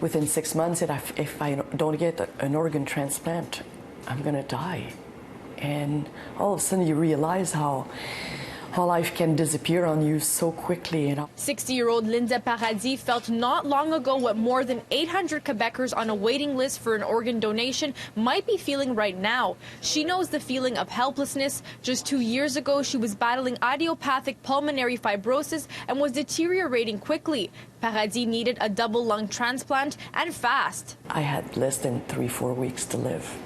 Within 6 months, if I don't get an organ transplant, I'm going to die. And all of a sudden you realize how life can disappear on you so quickly. 60-year-old Linda Paradis felt not long ago what more than 800 Quebecers on a waiting list for an organ donation might be feeling right now. She knows the feeling of helplessness. Just 2 years ago, she was battling idiopathic pulmonary fibrosis and was deteriorating quickly. Paradis needed a double lung transplant and fast. I had less than 3-4 weeks to live.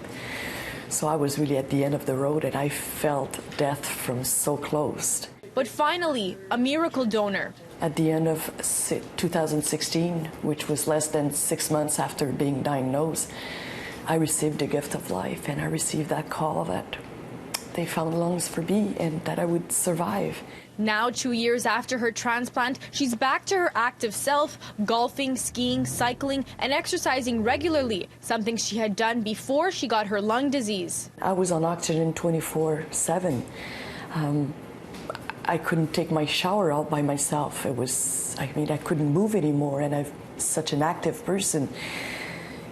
So I was really at the end of the road, and I felt death from so close. But finally, a miracle donor. At the end of 2016, which was less than 6 months after being diagnosed, I received a gift of life, and I received that call that they found lungs for me and that I would survive. Now, 2 years after her transplant, she's back to her active self, golfing, skiing, cycling, and exercising regularly, something she had done before she got her lung disease. I was on oxygen 24/7. I couldn't take my shower all by myself. I couldn't move anymore, and I'm such an active person.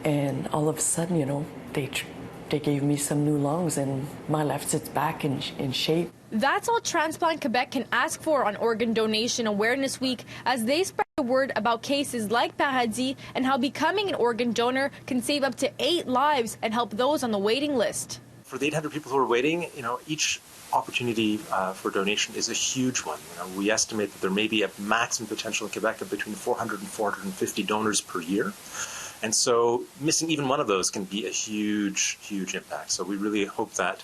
And all of a sudden, they gave me some new lungs, and my left sits back in shape. That's all Transplant Quebec can ask for on Organ Donation Awareness Week, as they spread the word about cases like Paradis and how becoming an organ donor can save up to 8 lives and help those on the waiting list. For the 800 people who are waiting, each opportunity for donation is a huge one. We estimate that there may be a maximum potential in Quebec of between 400 and 450 donors per year. And so missing even one of those can be a huge, huge impact. So we really hope that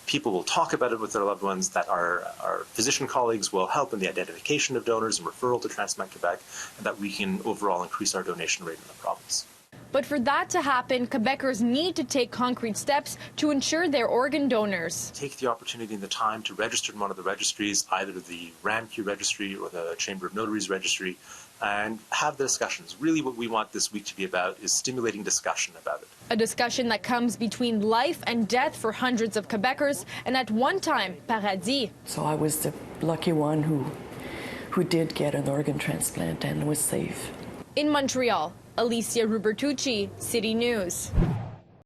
people will talk about it with their loved ones, that our physician colleagues will help in the identification of donors and referral to Transplant Quebec, and that we can overall increase our donation rate in the province. But for that to happen, Quebecers need to take concrete steps to ensure they're organ donors. Take the opportunity and the time to register in one of the registries, either the RAMQ registry or the Chamber of Notaries registry, and have the discussions. Really what we want this week to be about is stimulating discussion about it. A discussion that comes between life and death for hundreds of Quebecers, and at one time, Paradis. So I was the lucky one who did get an organ transplant and was safe. In Montreal, Alicia Rubertucci, City News.